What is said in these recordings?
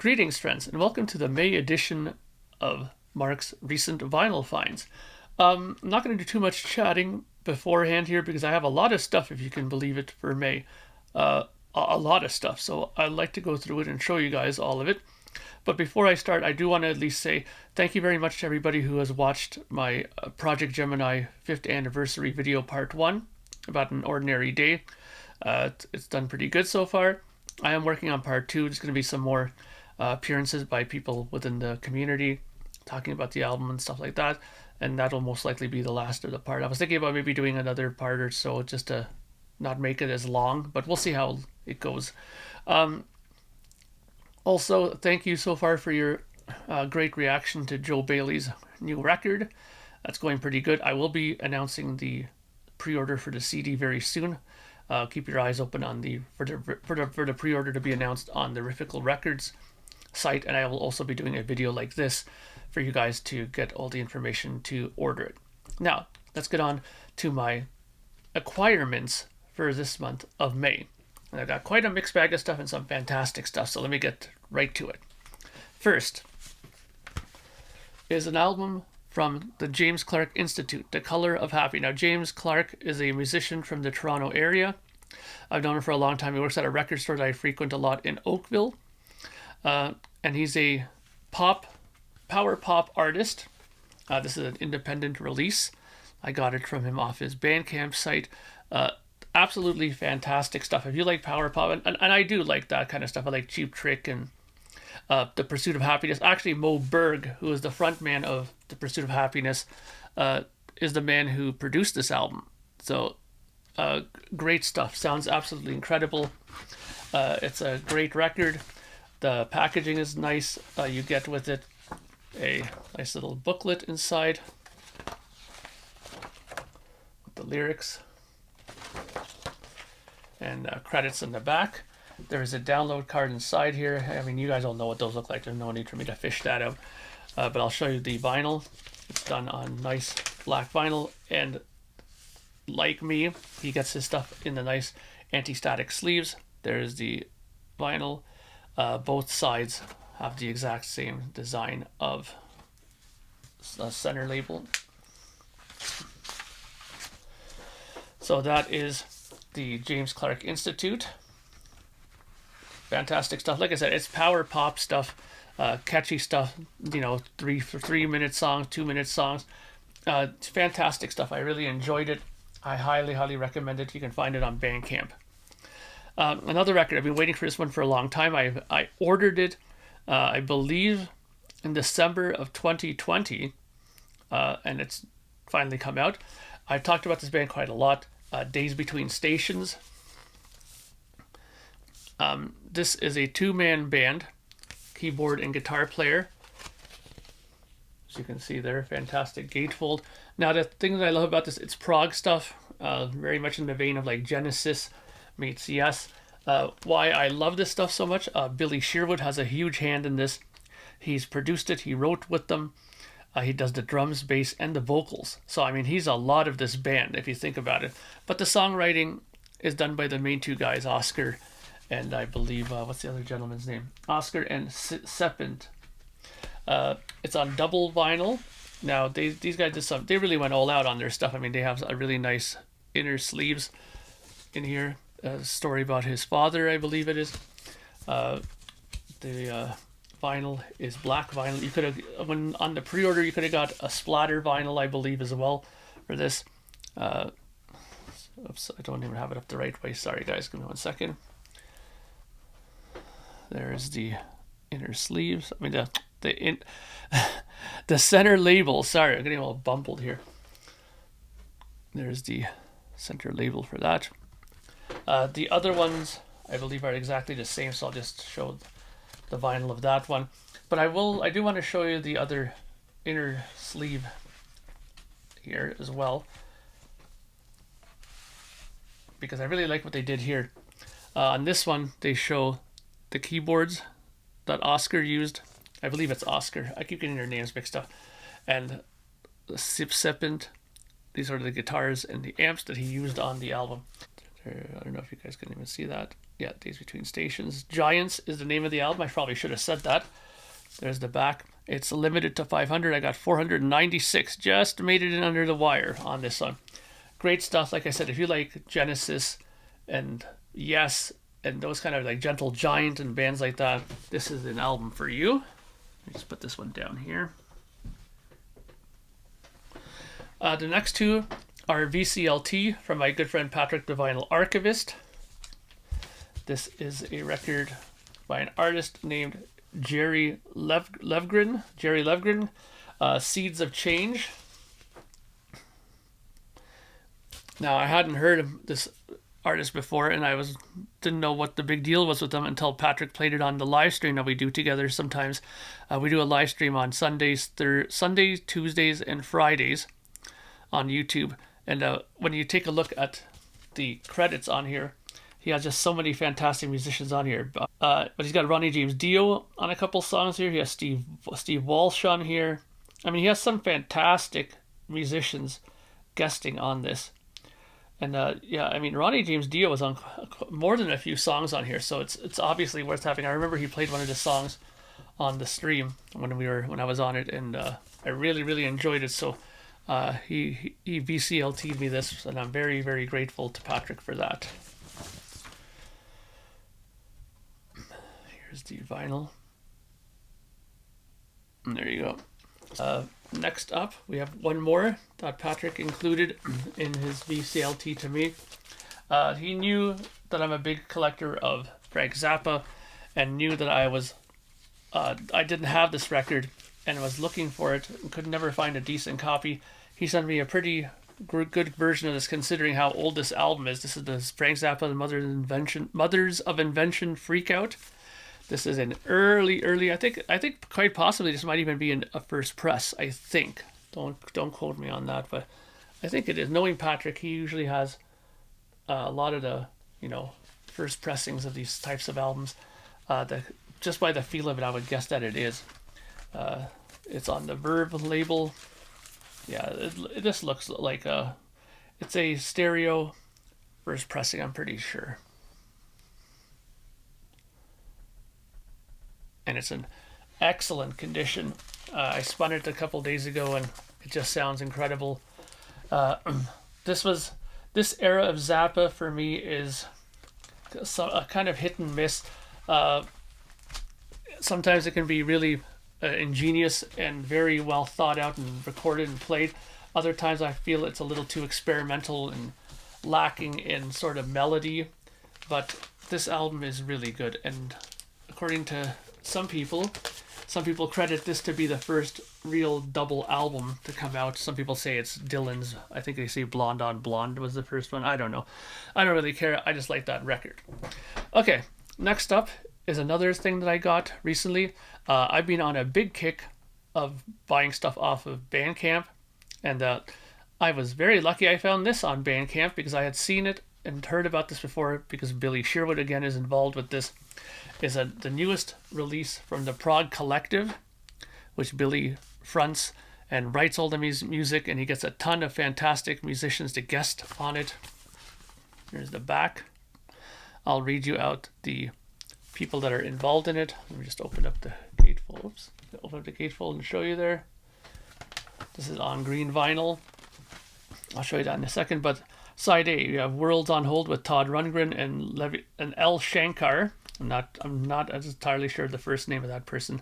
Greetings, friends, and welcome to the May edition of Mark's recent vinyl finds. I'm not going to do too much chatting beforehand here because I have a lot of stuff, if you can believe it, for May. A lot of stuff, so I'd like to go through it and show you guys all of it. But before I start, I do want to at least say thank you very much to everybody who has watched my Projekt Gemineye 5th anniversary video part 1 about an ordinary day. It's done pretty good so far. I am working on part 2. There's going to be some more appearances by people within the community talking about the album and stuff like that, and that'll most likely be the last of the part. I was thinking about maybe doing another part or so just to not make it as long, but we'll see how it goes. Also, thank you so far for your great reaction to Joe Bailey's new record. That's going pretty good. I will be announcing the pre-order for the CD very soon. Keep your eyes open on for the pre-order to be announced on the Riffical Records site, and I will also be doing a video like this for you guys to get all the information to order it. Now, let's get on to my acquirements for this month of May. And I've got quite a mixed bag of stuff and some fantastic stuff, so let me get right to it. First is an album from the James Clark Institute, The Color of Happy. Now, James Clark is a musician from the Toronto area. I've known him for a long time. He works at a record store that I frequent a lot in Oakville. And he's a power pop artist. This is an independent release. I got it from him off his Bandcamp site. Absolutely fantastic stuff. If you like power pop, and I do like that kind of stuff. I like Cheap Trick and The Pursuit of Happiness. Actually, Mo Berg, who is the frontman of The Pursuit of Happiness, is the man who produced this album. So, great stuff. Sounds absolutely incredible. It's a great record. The packaging is nice. You get with it a nice little booklet inside with the lyrics and credits in the back. There is a download card inside here. I mean, you guys all know what those look like. There's no need for me to fish that out. But I'll show you the vinyl. It's done on nice black vinyl, and like me, he gets his stuff in the nice anti-static sleeves. There's the vinyl. Both sides have the exact same design of a center label. So that is the James Clark Institute. Fantastic stuff. Like I said, it's power pop stuff, catchy stuff, you know, 3-minute songs, 2-minute songs. It's fantastic stuff. I really enjoyed it. I highly recommend it. You can find it on Bandcamp. Another record, I've been waiting for this one for a long time. I ordered it, I believe, in December of 2020, and it's finally come out. I've talked about this band quite a lot. Days Between Stations. This is a 2-man band, keyboard and guitar player. As you can see there, fantastic gatefold. Now, the thing that I love about this, it's prog stuff, very much in the vein of like Genesis meets Yes. Why I love this stuff so much, Billy Sherwood has a huge hand in this. He's produced it, he wrote with them. He does the drums, bass, and the vocals. So, I mean, he's a lot of this band, if you think about it. But the songwriting is done by the main two guys, Oscar and I believe, what's the other gentleman's name? Oscar and Seppent. It's on double vinyl. Now, these guys did they really went all out on their stuff. I mean, they have a really nice inner sleeves in here. A story about his father, I believe it is. The vinyl is black vinyl. You could have, when on the pre-order, you could have got a splatter vinyl, I believe, as well for this. Oops, I don't even have it up the right way. Sorry, guys. Give me 1 second. There's the inner sleeves. I mean, the center label. Sorry, I'm getting all bumbled here. There's the center label for that. The other ones, I believe, are exactly the same, so I'll just show the vinyl of that one. But I do want to show you the other inner sleeve here as well, because I really like what they did here. On this one, they show the keyboards that Oscar used. I believe it's Oscar. I keep getting their names mixed up. And the Seppent. These are the guitars and the amps that he used on the album. I don't know if you guys can even see that. Yeah, Days Between Stations. Giants is the name of the album. I probably should have said that. There's the back. It's limited to 500. I got 496. Just made it in under the wire on this one. Great stuff. Like I said, if you like Genesis and Yes and those kind of like Gentle Giant and bands like that, this is an album for you. Let me just put this one down here. The next two are VCLT from my good friend Patrick The Vinyl Archivist. This is a record by an artist named Jerry Levgren. Seeds of Change. Now, I hadn't heard of this artist before, and didn't know what the big deal was with them until Patrick played it on the live stream that we do together sometimes. We do a live stream on Sundays, Tuesdays, and Fridays on YouTube. And when you take a look at the credits on here, he has just so many fantastic musicians on here. But he's got Ronnie James Dio on a couple songs here. He has Steve Walsh on here. I mean, he has some fantastic musicians guesting on this. And yeah, I mean, Ronnie James Dio was on more than a few songs on here, so it's obviously worth having. I remember he played one of the songs on the stream when I was on it, and I really enjoyed it. So he VCLT'd me this, and I'm very grateful to Patrick for that. Here's the vinyl. And there you go. Next up, we have one more that Patrick included in his VCLT to me. He knew that I'm a big collector of Frank Zappa, and knew that I didn't have this record and was looking for it and could never find a decent copy. He sent me a pretty good version of this, considering how old this album is. This is the Frank Zappa, the Mothers of Invention Freakout. This is an early. I think quite possibly this might even be a first press. I think. Don't quote me on that, but I think it is. Knowing Patrick, he usually has a lot of the first pressings of these types of albums. Just by the feel of it, I would guess that it is. It's on the Verve label. Yeah, it just looks like it's a stereo first pressing. I'm pretty sure. And it's in excellent condition. I spun it a couple days ago, and it just sounds incredible. This era of Zappa for me is a kind of hit and miss. Sometimes it can be really ingenious and very well thought out and recorded and played. Other times I feel it's a little too experimental and lacking in sort of melody. But this album is really good, and according to some people credit this to be the first real double album to come out. Some people say it's Dylan's. I think they say Blonde on Blonde was the first one. I don't know. I don't really care. I just like that record. Okay, next up is another thing that I got recently. I've been on a big kick of buying stuff off of Bandcamp, and I was very lucky I found this on Bandcamp because I had seen it and heard about this before, because Billy Sherwood again is involved with this. Is the newest release from the Prog Collective, which Billy fronts and writes all the music, and he gets a ton of fantastic musicians to guest on it. Here's the back. I'll read you out the people that are involved in it. Let me just open up the gatefold. Oops. Open up the gatefold and show you there. This is on green vinyl. I'll show you that in a second, but side A, you have Worlds on Hold with Todd Rundgren and L. Shankar. I'm not entirely sure of the first name of that person.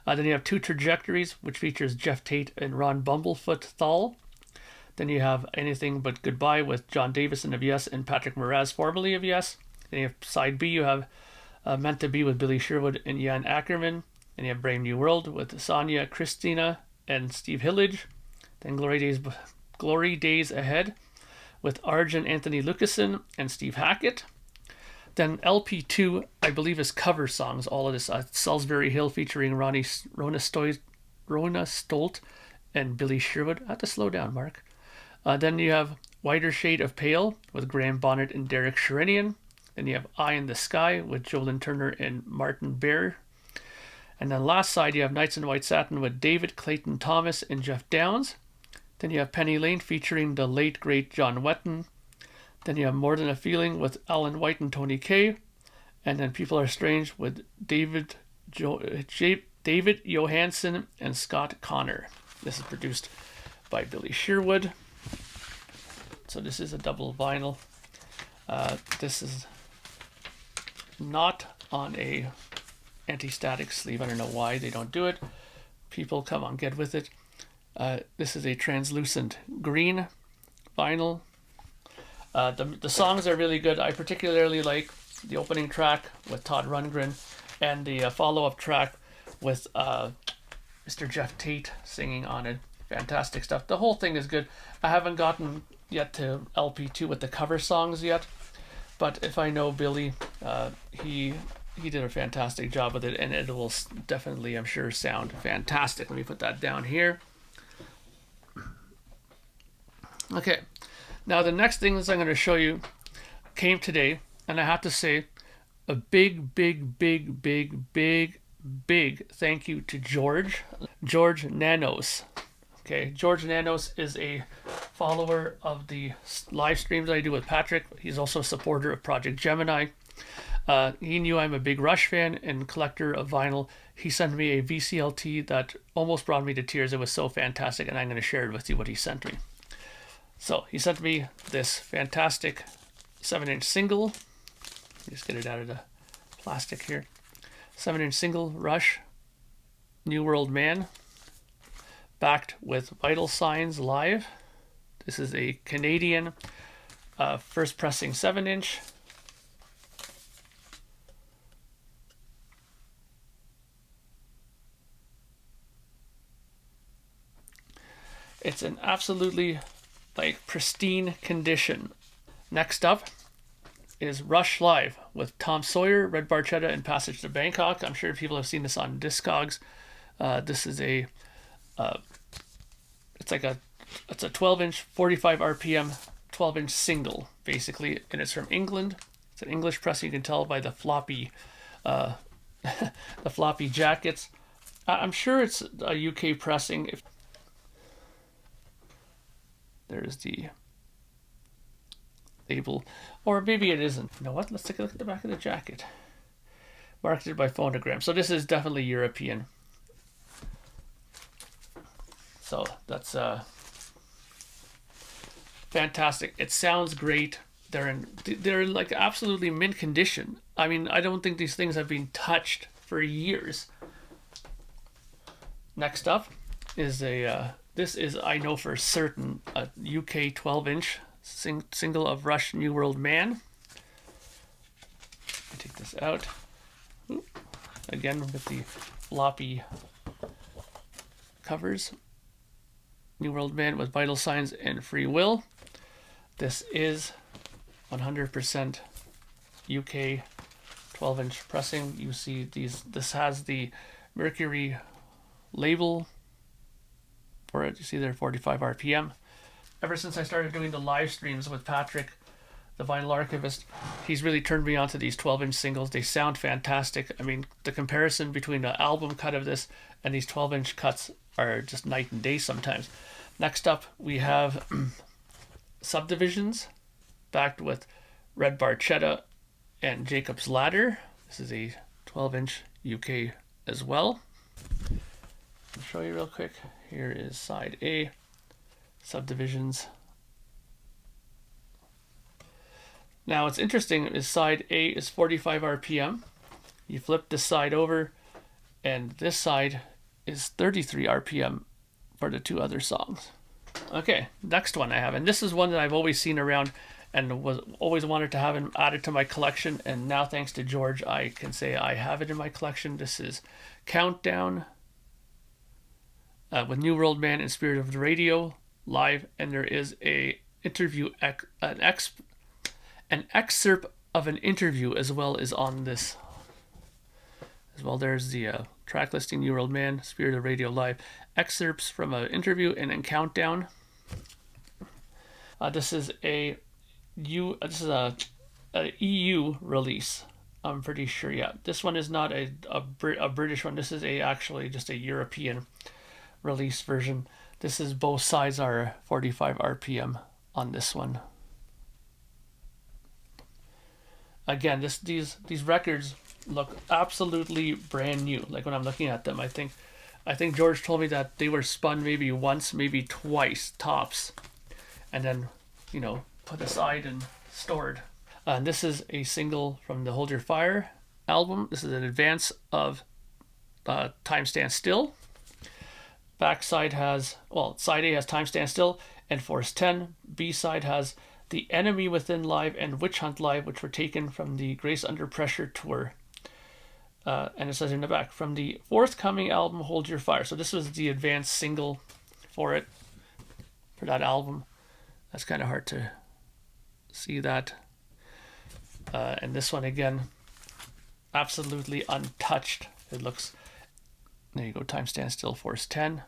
Then you have Two Trajectories, which features Jeff Tate and Ron Bumblefoot Thal. Then you have Anything But Goodbye with John Davison of Yes and Patrick Moraz, formerly of Yes. Then you have side B, you have Meant to Be with Billy Sherwood and Jan Ackerman. Then you have Brave New World with Sonia Christina and Steve Hillage. Then Glory Days Ahead with Arjun Anthony Lucassen and Steve Hackett. Then LP2, I believe, is cover songs. All of this. Salisbury Hill featuring Rona Stolt and Billy Sherwood. I have to slow down, Mark. Then you have Whiter Shade of Pale with Graham Bonnet and Derek Sherinian. Then you have Eye in the Sky with Jolyn Turner and Martin Bear. And then last side, you have Nights in White Satin with David Clayton Thomas and Jeff Downs. Then you have Penny Lane featuring the late, great John Wetton. Then you have More Than a Feeling with Alan White and Tony Kaye. And then People Are Strange with David Johansen and Scott Connor. This is produced by Billy Sherwood. So this is a double vinyl. This is not on a anti-static sleeve. I don't know why they don't do it. People, come on, get with it. This is a translucent green vinyl. The songs are really good. I particularly like the opening track with Todd Rundgren and the follow-up track with Mr. Jeff Tate singing on it. Fantastic stuff. The whole thing is good. I haven't gotten yet to LP2 with the cover songs yet, but if I know Billy, he did a fantastic job with it, and it will definitely, I'm sure, sound fantastic. Let me put that down here. Okay, now the next things I'm going to show you came today, and I have to say a big thank you to George Nanos. Okay, George Nanos is a follower of the live streams I do with Patrick. He's also a supporter of Projekt Gemineye. He knew I'm a big Rush fan and collector of vinyl. He sent me a VCLT that almost brought me to tears. It was so fantastic, and I'm going to share it with you what he sent me. So he sent me this fantastic 7-inch single. Just get it out of the plastic here. 7-inch single, Rush, New World Man, backed with Vital Signs Live. This is a Canadian first pressing 7-inch. It's an absolutely pristine condition. Next up is Rush Live with Tom Sawyer, Red Barchetta, and Passage to Bangkok. I'm sure people have seen this on Discogs. This is a it's a 12-inch, 45 RPM, 12-inch single basically, and it's from England. It's an English press. You can tell by the floppy the floppy jackets. I'm sure it's a UK pressing. There's the label, or maybe it isn't. You know what? Let's take a look at the back of the jacket. Marketed by Phonogram. So this is definitely European. So that's fantastic. It sounds great. They're like absolutely mint condition. I mean, I don't think these things have been touched for years. Next up is a this is, I know for certain, a UK 12-inch single of Rush, New World Man. I take this out. Ooh. Again with the floppy covers. New World Man with Vital Signs and Free Will. This is 100% UK 12-inch pressing. You see these. This has the Mercury label for it. You see there, 45 RPM. Ever since I started doing the live streams with Patrick, the Vinyl Archivist, he's really turned me on to these 12-inch singles. They sound fantastic. I mean, the comparison between the album cut of this and these 12-inch cuts are just night and day sometimes. Next up, we have Subdivisions, backed with Red Barchetta and Jacob's Ladder. This is a 12-inch UK as well. I'll show you real quick. Here is side A, Subdivisions. Now what's interesting is side A is 45 RPM. You flip this side over, and this side is 33 RPM for the two other songs. Okay, next one I have, and this is one that I've always seen around and was always wanted to have it added to my collection, and now thanks to George, I can say I have it in my collection. This is Countdown with New World Man and Spirit of the Radio live, and there is a interview, an excerpt of an interview as well as on this as well. There's the track listing, New World Man, Spirit of the Radio live, excerpts from an interview, and then Countdown. This is a EU release. I'm pretty sure. Yeah, this one is not a British one. This is actually just a European release version. This is, both sides are 45 RPM on this one. Again, these records look absolutely brand new. Like when I'm looking at them, I think George told me that they were spun maybe once, maybe twice tops, and then, you know, put aside and stored. And this is a single from the Hold Your Fire album. This is an advance of Time Stand Still. Backside has, well, side A has Time Stand Still and Force 10. B side has The Enemy Within Live and Witch Hunt Live, which were taken from the Grace Under Pressure tour. And it says in the back, from the forthcoming album Hold Your Fire. So this was the advanced single for that album. That's kind of hard to see that. And this one again, absolutely untouched. It looks, there you go, Time Stand Still, Force 10.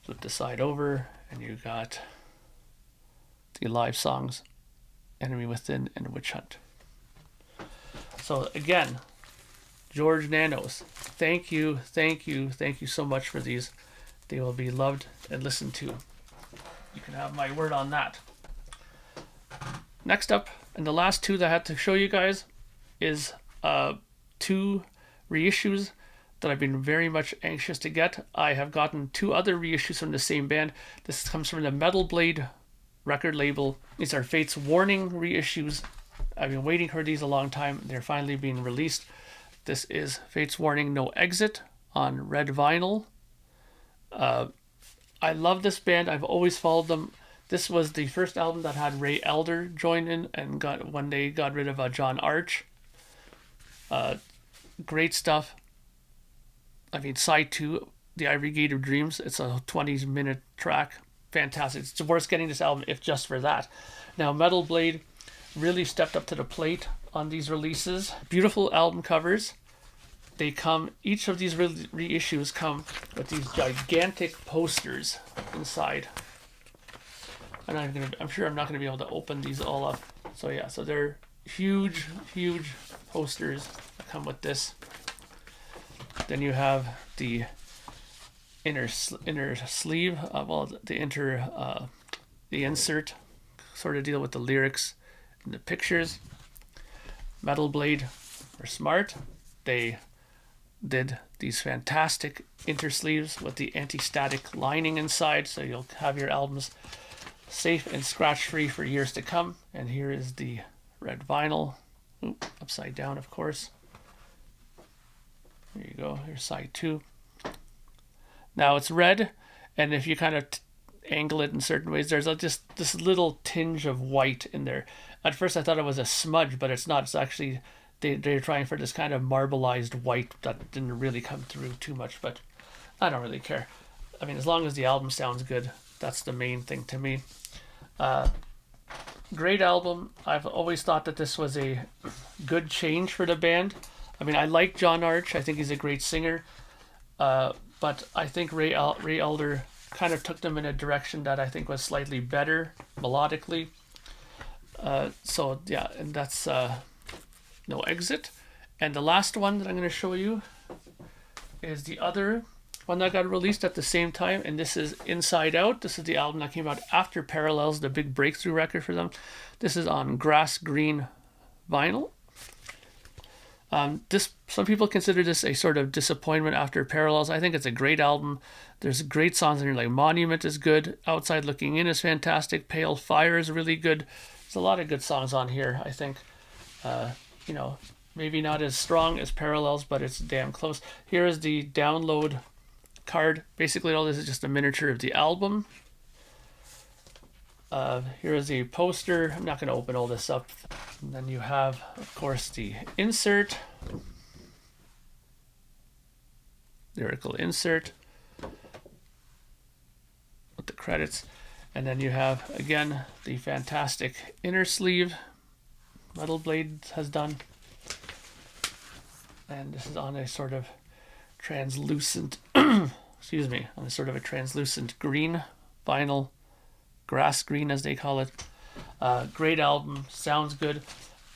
Flip the side over, and you got the live songs, Enemy Within and Witch Hunt. So again, George Nanos, thank you so much for these. They will be loved and listened to. You can have my word on that. Next up, and the last two that I had to show you guys, is two reissues that I've been very much anxious to get. I have gotten two other reissues from the same band. This comes from the Metal Blade record label. These are Fate's Warning reissues. I've been waiting for these a long time. They're finally being released. This is Fate's Warning No Exit on red vinyl. I love this band. I've always followed them. This was the first album that had Ray Elder join in, and when they got rid of John Arch. Great stuff. I mean, side 2, The Ivory Gate of Dreams, it's a 20-minute track. Fantastic. It's worth getting this album if just for that. Now, Metal Blade really stepped up to the plate on these releases. Beautiful album covers. They come, each of these reissues come with these gigantic posters inside. And I'm sure I'm not going to be able to open these all up. So yeah, so they're huge posters that come with this. Then you have the inner sleeve, the insert, sort of deal with the lyrics and the pictures. Metal Blade were smart. They did these fantastic intersleeves with the anti-static lining inside, so you'll have your albums safe and scratch-free for years to come. And here is the red vinyl. Oop, upside down, of course. There you go. Here's side 2. Now it's red, and if you kind of angle it in certain ways, there's just this little tinge of white in there. At first I thought it was a smudge, but it's not. It's actually, they're trying for this kind of marbleized white that didn't really come through too much, but I don't really care. I mean, as long as the album sounds good, that's the main thing to me. Great album. I've always thought that this was a good change for the band. I mean, I like John Arch. I think he's a great singer. But I think Ray Elder kind of took them in a direction that I think was slightly better melodically. So yeah, and that's No Exit. And the last one that I'm going to show you is the other one that got released at the same time, and this is Inside Out. This is the album that came out after Parallels, the big breakthrough record for them. This is on grass green vinyl. Some people consider this a sort of disappointment after Parallels. I think it's a great album. There's great songs in here, like Monument is good, Outside Looking In is fantastic, Pale Fire is really good. There's a lot of good songs on here, I think. Maybe not as strong as Parallels, but it's damn close. Here is the download card. Basically all this is just a miniature of the album. Here is the poster. I'm not going to open all this up. And then you have, of course, the insert. Lyrical insert with the credits. And then you have, again, the fantastic inner sleeve Metal Blade has done. And this is on a sort of translucent, excuse me, on a sort of a translucent green vinyl. Grass green, as they call it. Great album, sounds good.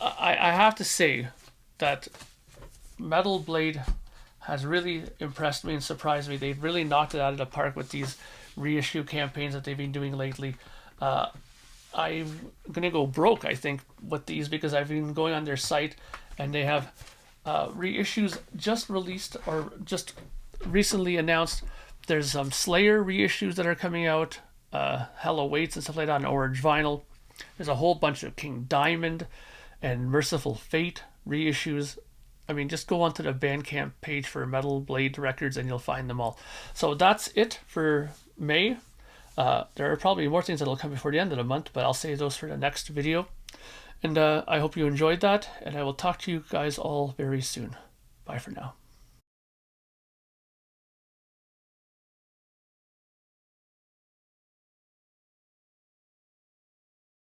I have to say that Metal Blade has really impressed me and surprised me. They've really knocked it out of the park with these reissue campaigns that they've been doing lately. I'm gonna go broke, I think, with these, because I've been going on their site and they have reissues just released or just recently announced. There's some Slayer reissues that are coming out, Hell Awaits and stuff like that on orange vinyl. There's a whole bunch of King Diamond and Merciful Fate reissues. I mean, just go onto the Bandcamp page for Metal Blade Records and you'll find them all. So that's it for May. There are probably more things that'll come before the end of the month, but I'll save those for the next video. And I hope you enjoyed that, and I will talk to you guys all very soon. Bye for now.